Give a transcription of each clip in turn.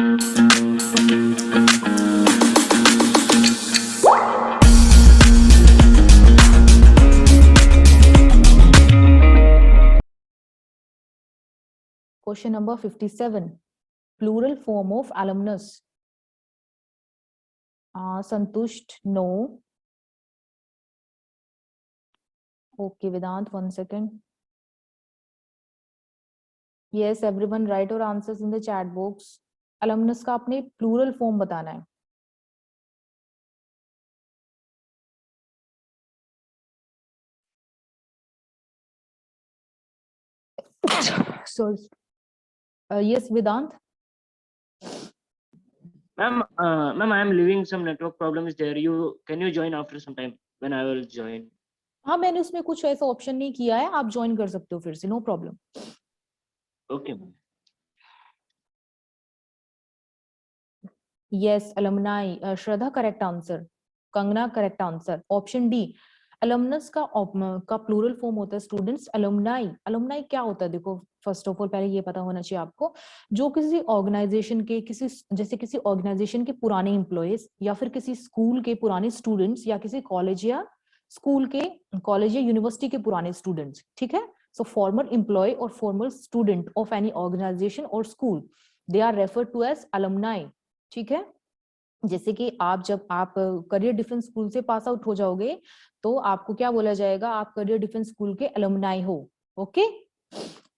Question number 57. Plural form of alumnus. Santusht, no. Okay, Vedant, 1 second. Yes, everyone write your answers in the chat box. Alumnus का आपने plural form बताना है. So, yes, Vedant. Ma'am, I am living some network problems there. Can you join after some time when I will join? हाँ, मैंने उसमें कुछ ऐसा option नहीं किया है, आप ज्वाइन कर सकते हो फिर से, no problem. Okay, ma'am. Yes, alumni. Shraddha, correct answer. Kangna, correct answer. Option D. alumnus का प्लूरल फॉर्म होता है स्टूडेंट्स. alumni. alumni क्या होता है? देखो, फर्स्ट ऑफ ऑल पहले ये पता होना चाहिए आपको, जो किसी ऑर्गेनाइजेशन के किसी ऑर्गेनाइजेशन के पुराने एम्प्लॉयज या फिर किसी स्कूल के पुराने स्टूडेंट्स या किसी कॉलेज या यूनिवर्सिटी के पुराने स्टूडेंट्स. ठीक है. सो फॉर्मर एम्प्लॉय और former student of any organization और school, they are referred to as alumni. ठीक है. जैसे कि जब आप करियर डिफेंस स्कूल से पास आउट हो जाओगे तो आपको क्या बोला जाएगा? आप करियर डिफेंस स्कूल के एलुमनाई हो. ओके.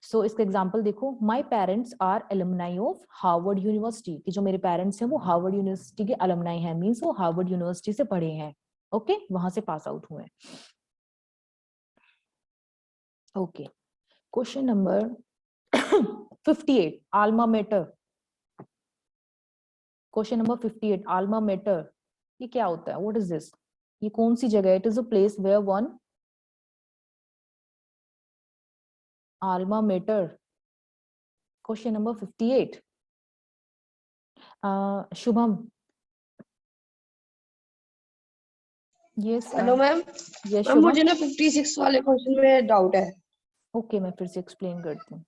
सो इसका एग्जांपल देखो, my parents are alumni of Harvard university. कि जो मेरे पेरेंट्स हैं वो हार्वर्ड यूनिवर्सिटी के एलुमनाई हैं, मींस वो हार्वर्ड यूनिवर्सिटी से पढ़े हैं. ओके, वहां से पास आउट हुए. Okay. Question number 58. Alma mater. Question number 58. Alma mater, ये क्या होता है? What is this? ये कौन सी जगह है? It is a place where one alma mater. Question number 58. Shubham. Yes. Hello ma'am. Yes ma'am Shubham. मुझे ना 56 वाले क्वेश्चन में डाउट है. ओके, मैं फिर से एक्सप्लेन करती हूँ.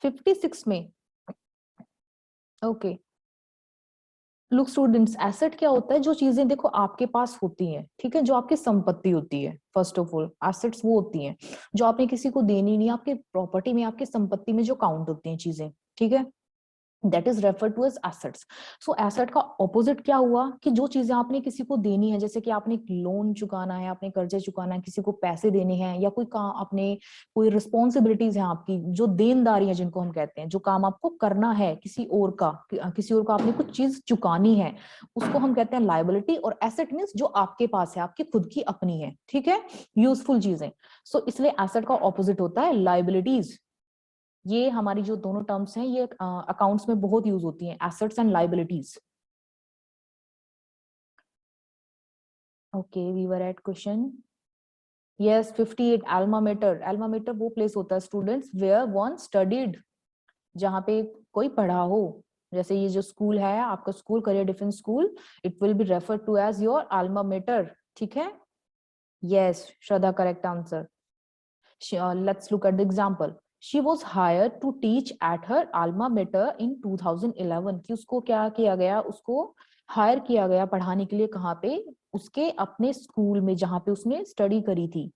फिफ्टी सिक्स में. ओके. लुक स्टूडेंट्स, एसेट क्या होता है? जो चीजें देखो आपके पास होती हैं, ठीक है, जो आपकी संपत्ति होती है. फर्स्ट ऑफ ऑल एसेट्स वो होती हैं जो आपने किसी को देनी नहीं, आपके प्रॉपर्टी में, आपकी संपत्ति में जो काउंट होती हैं चीजें. ठीक है. That is referred to as assets. So asset का opposite क्या हुआ? कि जो चीजें आपने किसी को देनी है, जैसे कि आपने लोन चुकाना है, आपने कर्जे चुकाना है, किसी को पैसे देने हैं, या कोई काम अपने कोई रिस्पॉन्सिबिलिटीज हैं आपकी, जो देनदारी है जिनको हम कहते हैं, जो काम आपको करना है किसी और का आपने कुछ चीज चुकानी है, उसको हम कहते हैं लाइबिलिटी. और एसेट मीन्स जो आपके पास है, आपकी खुद की अपनी है. ठीक है, यूजफुल चीजें. सो इसलिए एसेट का ऑपोजिट होता है लाइबिलिटीज. ये हमारी जो दोनों टर्म्स हैं ये अकाउंट्स में बहुत यूज होती हैं, assets and liabilities. Okay, we were at question. Yes, 58. Alma mater. Alma mater वो प्लेस होता है स्टूडेंट्स वेयर वन स्टडीड, जहां पे कोई पढ़ा हो. जैसे ये जो स्कूल है आपका school, Career Defence School, it will be referred to as your alma mater. ठीक है. Yes, Shraddha, correct answer. Let's look at the example. She was hired to teach at her alma mater in 2011. कि उसको क्या किया गया? उसको higher किया गया पढ़ाने के लिए. कहाँ पे? उसके अपने स्कूल में जहां पे उसने स्टडी करी थी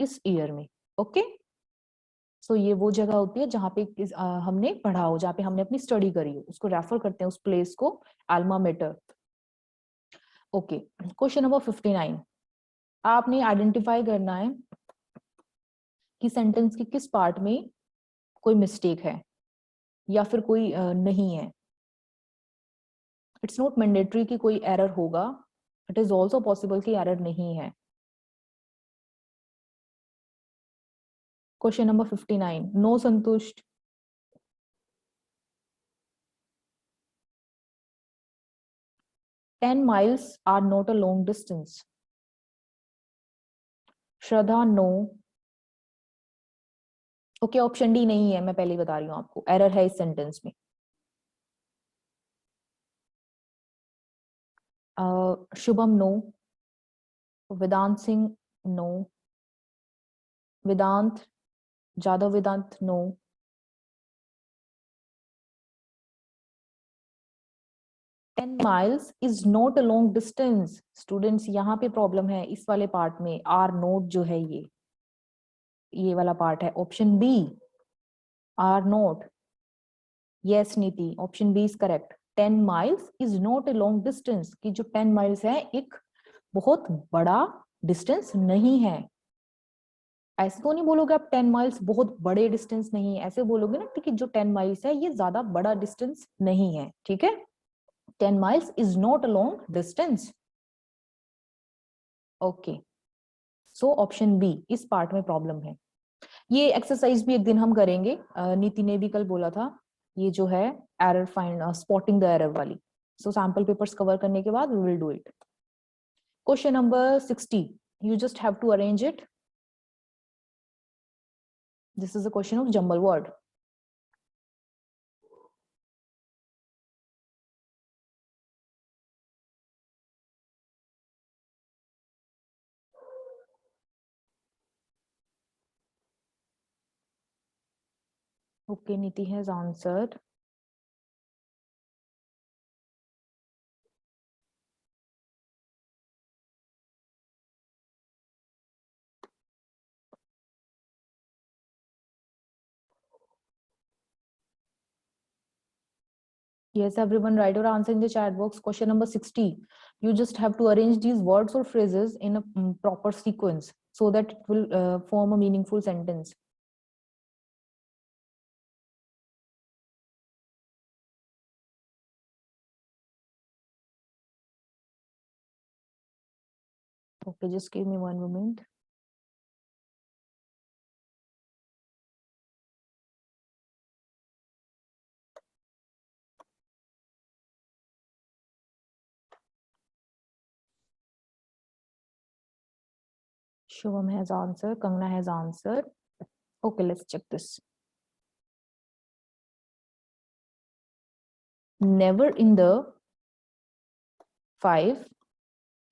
इस ईयर में. ओके. सो ये वो जगह होती है जहां पे हमने पढ़ा हो, जहां पे हमने अपनी स्टडी करी हो, उसको रेफर करते हैं उस प्लेस को alma mater. Okay. Question number 59. आपने आइडेंटिफाई करना है कि सेंटेंस के किस पार्ट में कोई मिस्टेक है या फिर कोई नहीं है. इट्स नॉट मैंडेटरी कि कोई एरर होगा, इट इज ऑल्सो पॉसिबल कि एरर नहीं है. Question number 59. नो संतुष्ट. Ten miles are not a long distance. Shraddha, no. Okay, option D नहीं है, मैं पहले ही बता रही हूँ आपको, एरर है इस सेंटेंस में. Shubham no, Vedant Singh no, Vedant, Jadhav Vedant no, ten miles is not a long distance. Students यहाँ पे प्रॉब्लम है इस वाले पार्ट में, आर नोट जो है ये वाला पार्ट है। Option B are not, yes Niti, option B is correct. 10 miles is not a long distance, कि जो 10 माइल्स है एक बहुत बड़ा डिस्टेंस नहीं है। ऐसे तो नहीं बोलोगे आप 10 माइल्स बहुत बड़े डिस्टेंस नहीं है, ऐसे बोलोगे ना कि जो 10 माइल्स है ये ज्यादा बड़ा डिस्टेंस नहीं है, ठीक है। 10 miles is not a long distance. Okay. So option B, इस पार्ट में प्रॉब्लम है। ये एक्सरसाइज भी एक दिन हम करेंगे, नीति ने भी कल बोला था, ये जो है error find, spotting the error वाली। सो सैंपल पेपर्स कवर करने के बाद we will do it. Question number 60, you just have to arrange it. This is a question of jumble word. Okay, Niti has answered. Yes, everyone write your answer in the chat box. Question number 60. You just have to arrange these words or phrases in a proper sequence so that it will form a meaningful sentence. Okay, just give me one moment. Shivam has answered, Kangna has answered. Okay, let's check this. Never in the 5,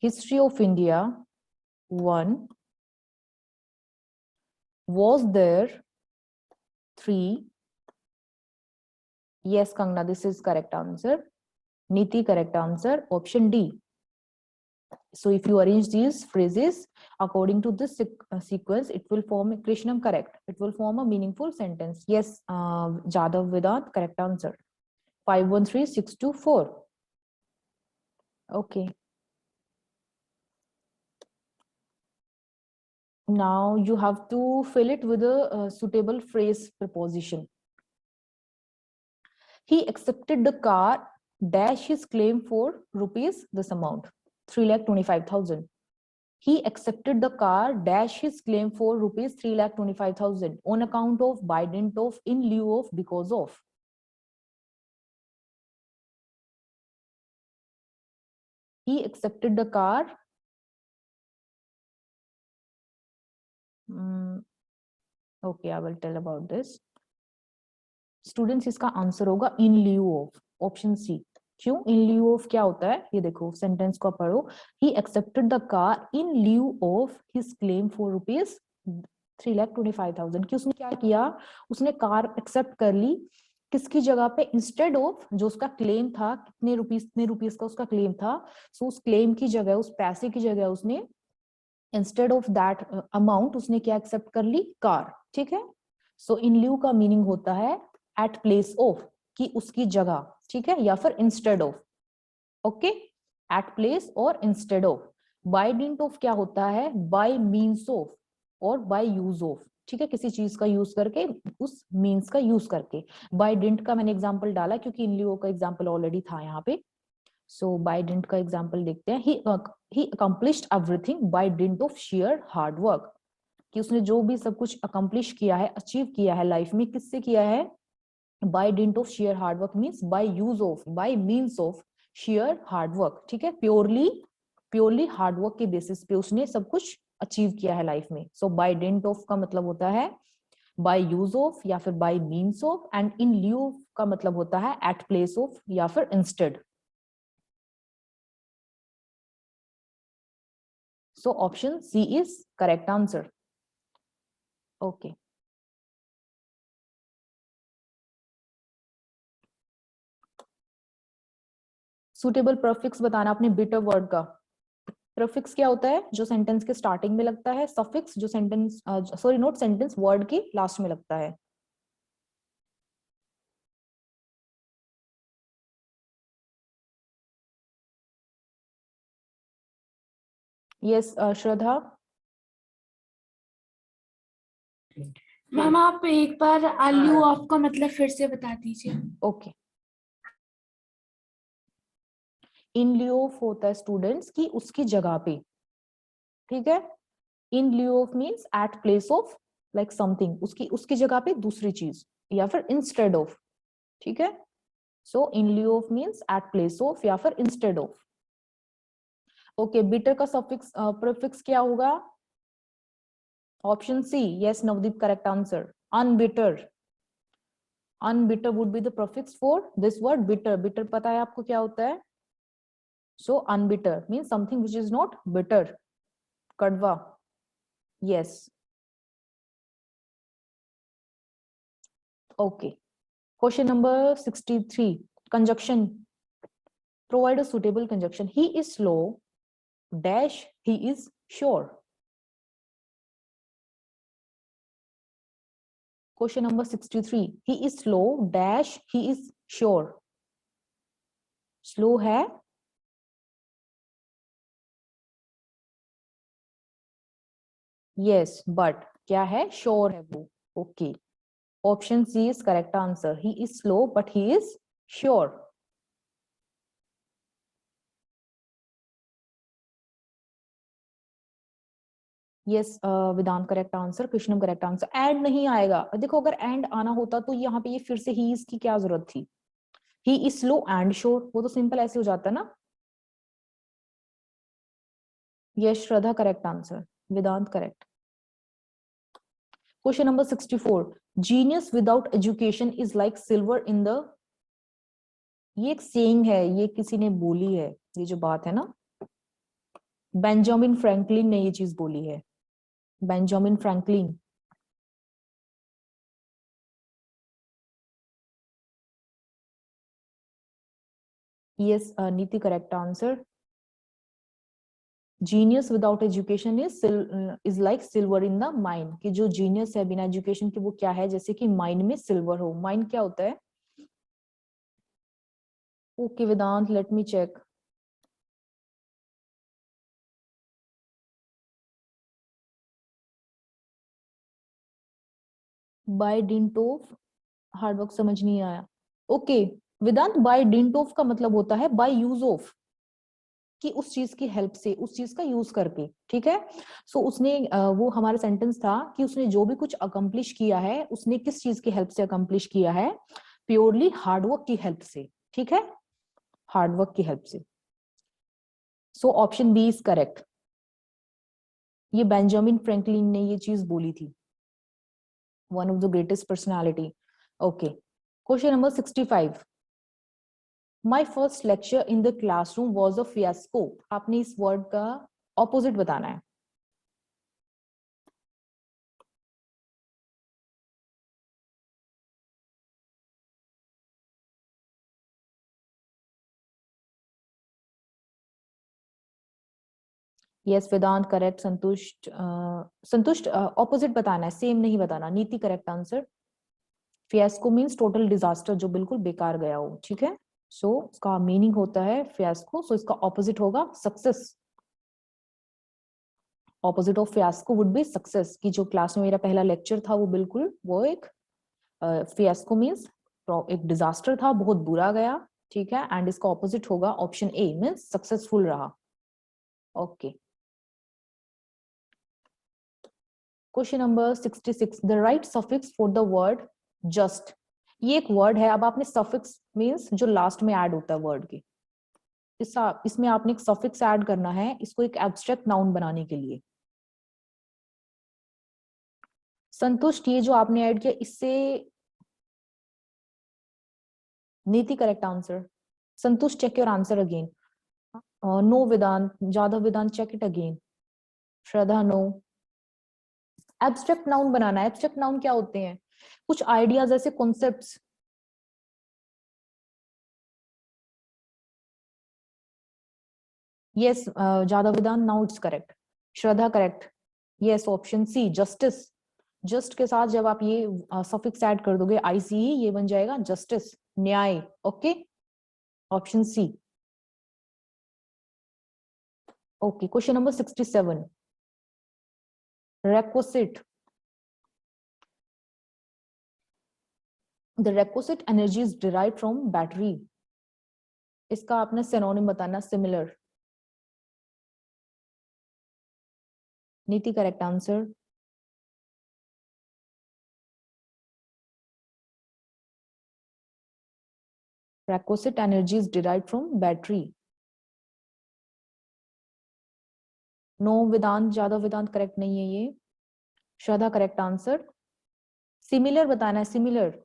history of India 1, was there 3. Yes, Kangna, this is correct answer. Niti, correct answer. Option D. So if you arrange these phrases according to this sequence, it will form, Krishnam, correct. It will form a meaningful sentence. Yes, Jadav Vedant, correct answer. 513624. Okay. Now you have to fill it with a suitable phrase preposition. He accepted the car dash his claim for rupees this amount, 3,25,000. He accepted the car dash his claim for rupees 3,25,000 on account of, by dint of, in lieu of, because of. He accepted the car. Okay, I will tell about this. Students, इसका answer होगा in lieu of, option C. क्यों in lieu of क्या होता है, ये देखो sentence को पढ़ो। He accepted the car in lieu of his claim for rupees 3,25,000। कि उसने क्या किया, उसने कार एक्सेप्ट कर ली किसकी जगह पे, इंस्टेड ऑफ जो उसका क्लेम था, कितने रुपीस का उसका क्लेम था, सो उस क्लेम की जगह, उस पैसे की जगह उसने इंस्टेड ऑफ दैट अमाउंट उसने क्या एक्सेप्ट कर ली, कार। ठीक है। सो इन ल्यू का मीनिंग होता है एट प्लेस ऑफ, कि उसकी जगह, ठीक है, या फिर instead of. Okay, at place और instead of. By dint of क्या होता है, बाय मीन्स ऑफ और बाय यूज ऑफ। ठीक है, किसी चीज का यूज करके, उस मीन्स का यूज करके। बाय डिंट का मैंने एग्जांपल डाला क्योंकि इन लियो का एग्जांपल ऑलरेडी था यहाँ पे। सो बाय डिंट का एग्जांपल देखते हैं। He accomplished everything by dint of sheer hard work, कि उसने जो भी सब कुछ अकम्प्लिश किया है, अचीव किया है लाइफ में, किससे किया है, by dint of sheer hard work, means by use of, by means of sheer hard work. ठीक है, प्योरली हार्ड वर्क के बेसिस पे उसने सब कुछ अचीव किया है लाइफ में। सो बाय डिंट ऑफ का मतलब होता है बाय यूज ऑफ या फिर by means of, and in lieu का मतलब होता है एट प्लेस ऑफ या फिर instead. So option C is correct answer. Okay. Suitable prefix बताना आपने bitter word का. Prefix क्या होता है? जो सेंटेंस के स्टार्टिंग में लगता है. Suffix जो sentence sorry note sentence word की लास्ट में लगता है. Yes, श्रद्धा. मैम आप एक बार आल्यू ऑफ का मतलब फिर से बता दीजिए. ओके. इन लिeu ऑफ होता है स्टूडेंट्स की उसकी जगह पे. ठीक है. In lieu of means at place of like something, उसकी जगह पे दूसरी चीज, या फिर इंस्टेड ऑफ. ठीक है. So in lieu of means at place of या फिर इंस्टेड ऑफ. ओके. बिटर का सफिक्स प्रीफिक्स क्या होगा? Option C. Yes Navdeep, correct answer. Unbitter. Unbitter would be the prefix for this word bitter. Bitter पता है आपको क्या होता है? So unbitter means something which is not bitter. कड़वा. Yes. Okay. Question number 63. Conjunction. Provide a suitable conjunction. He is slow dash he is sure. Question number 63. He is slow dash he is sure. Slow है. Yes, but क्या है? Sure है वो. Okay. Option C is correct answer. He is slow but he is sure. Yes, Vedant correct answer. Krishnam correct answer. And नहीं आएगा. देखो अगर and आना होता तो यहाँ पे ये फिर से he is की क्या जरूरत थी? He is slow and sure. वो तो सिंपल ऐसे हो जाता ना. Yes, Shraddha correct answer. Vedant correct. Question number 64. Genius without education is like silver in the. ये एक saying है, ये किसी ने बोली है, ये जो बात है ना. बेंजामिन फ्रैंकलिन ने ये चीज बोली है. Benjamin Franklin. Yes, Niti correct answer. Genius without education is like silver in the mine. कि जो genius है बिना education के वो क्या है? जैसे कि mine में silver हो. Mine क्या होता है? Okay, Vedant, let me check. By dint of hard work समझ नहीं आया. Okay, Vedanta by dint of का मतलब होता है by use of, कि उस चीज की हेल्प से, उस चीज का यूज करके. ठीक है. सो उसने वो हमारा सेंटेंस था कि उसने जो भी कुछ अकम्प्लिश किया है उसने किस चीज की हेल्प से अकम्प्लिश किया है? प्योरली हार्डवर्क की हेल्प से. ठीक है. हार्डवर्क की हेल्प से. So option B is correct. ये बेंजामिन फ्रैंकलिन ने ये चीज बोली थी. One of the greatest personality. Okay. Question number 65. My first lecture in the classroom was a fiasco. आपने इस वर्ड का ऑपोजिट बताना है. यस वेदांत करेक्ट. संतुष्ट संतुष्ट ऑपोजिट बताना है, सेम नहीं बताना. नीति correct answer. Fiasco means total disaster, जो बिल्कुल बेकार गया हो. ठीक है. सो इसका मीनिंग होता है फियास्को. सो इसका ऑपोजिट होगा success. Opposite of fiasco would be success. कि जो क्लास में मेरा पहला लेक्चर था वो बिल्कुल वो एक फियास्को मींस एक डिजास्टर था, बहुत बुरा गया. ठीक है. एंड इसका ऑपोजिट होगा ऑप्शन ए मींस सक्सेसफुल रहा. Okay. Question number 66. The right suffix for the word just. ये एक वर्ड है. अब आपने सफिक्स मींस जो लास्ट में ऐड होता है वर्ड के, इसमें आपने एक सफिक्स ऐड करना है इसको एक एब्स्ट्रैक्ट नाउन बनाने के लिए. संतुष्ट ये जो आपने ऐड किया इससे. Niti correct answer. संतुष्ट check your answer again. No Vedant, Jadhav Vedant check it again. Shraddha no. Abstract noun बनाना है। एब्स्ट्रैक्ट नाउन क्या होते हैं? कुछ आइडियाज, ऐसे concepts. Yes Jadhav Vidhan, now it's correct. Shraddha correct. Yes option C justice. Just के साथ जब आप ये सफिक्स ऐड कर दोगे आईसी, ये बन जाएगा जस्टिस, न्याय। Okay, option C. Okay, question number 67, requisite. The requisite energy is derived from battery. इसका आपने सिनोनिम बताना, similar. Niti correct answer. Requisite energy is derived from battery. No Vedant, Jadhav Vedant correct नहीं है ये। Shraddha correct answer. सिमिलर बताना है, सिमिलर।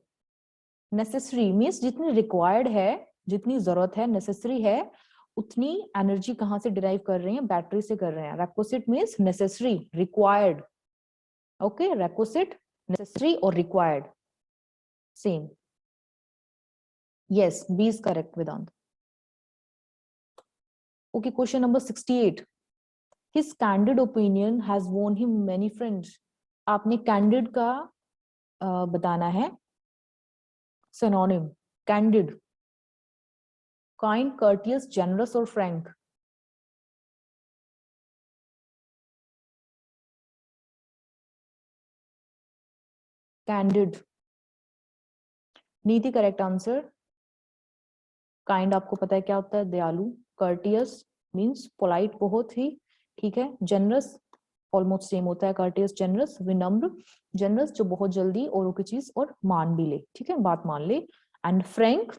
नेसेसरी मीन्स जितनी required है, जितनी जरूरत है, नेसेसरी है, उतनी एनर्जी कहां से डिराइव कर रहे हैं? बैटरी से कर रहे हैं। Requisite means necessary, required. Okay, requisite, necessary और required same. Yes, B is correct Vedant. Okay, question number 68, his candid opinion has won him many friends. आपने कैंडिड का बताना है synonym. Candid, kind, courteous, generous और frank। Candid. Niti correct answer. Kind आपको पता है क्या होता है? दयालु। courteous मींस पोलाइट, बहुत ही, ठीक है। generous ऑलमोस्ट सेम होता है, courteous, generous। विनम्र, generous जो बहुत जल्दी औरों की चीज और मान भी ले, ठीक है, बात मान ले। And frank,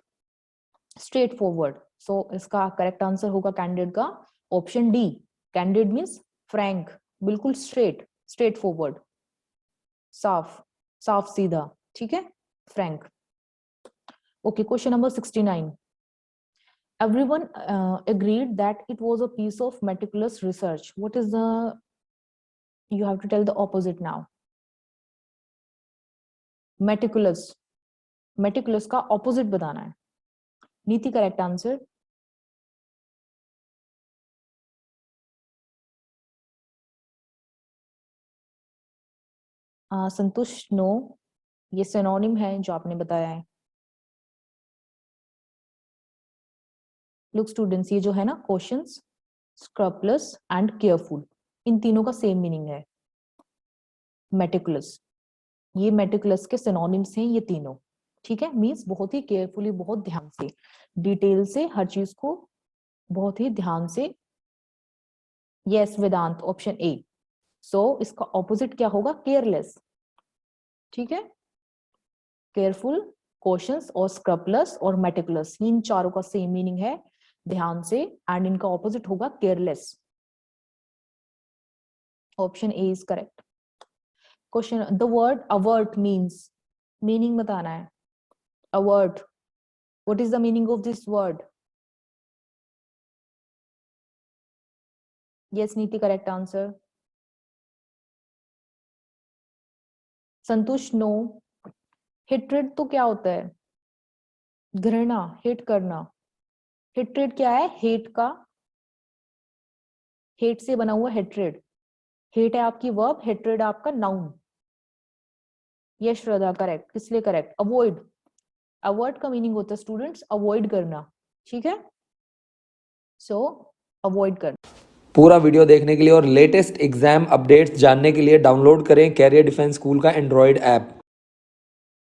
straightforward. So इसका करेक्ट आंसर होगा कैंडिड का option D. Candid means frank, बिल्कुल स्ट्रेट, स्ट्रेट फॉरवर्ड, साफ, साफ सीधा, ठीक है, frank. Okay, question number 69, everyone agreed that it was a piece of meticulous research. What is the, you have to tell the opposite now. meticulous, meticulous का opposite बताना है। नीति करेक्ट आंसर। संतोष no, ये सिनोनिम है जो आपने बताया है। लुक स्टूडेंट्स, ये जो है ना क्वेश्चंस, स्क्रपलेस एंड केयरफुल, इन तीनों का सेम मीनिंग है। मेटिकुलस, ये मेटिकुलस के सिनोनिम्स हैं ये तीनों, ठीक है। मींस बहुत ही केयरफुली, बहुत ध्यान से, डिटेल से, हर चीज को बहुत ही ध्यान से। Yes Vedanta, option A. सो इसका ऑपोजिट क्या होगा? केयरलेस, ठीक है। केयरफुल, कॉशियस और स्क्रपलेस और मेटिकुलस, इन चारों का सेम मीनिंग है, ध्यान से, एंड इनका ऑपोजिट होगा careless. Option A is correct. Question, the word avert means, meaning बताना है। Avert, what is the meaning of this word? Yes नीति, करेक्ट आंसर। संतोष नो। हेट्रेड तो क्या होता है? घृणा, हेट करना। हेट्रेड क्या है? हेट का, हेट से बना हुआ हेट्रेड। हेट है आपकी वर्ब, हेट्रेड आपका नाउन। Yes Shraddha correct. किस लिए करेक्ट? अवॉइड, अवॉइड का मीनिंग होता है स्टूडेंट्स अवॉइड करना, ठीक है। सो अवॉइड करना। पूरा वीडियो देखने के लिए और लेटेस्ट एग्जाम अपडेट्स जानने के लिए डाउनलोड करें कैरियर डिफेंस स्कूल का एंड्रॉयड ऐप।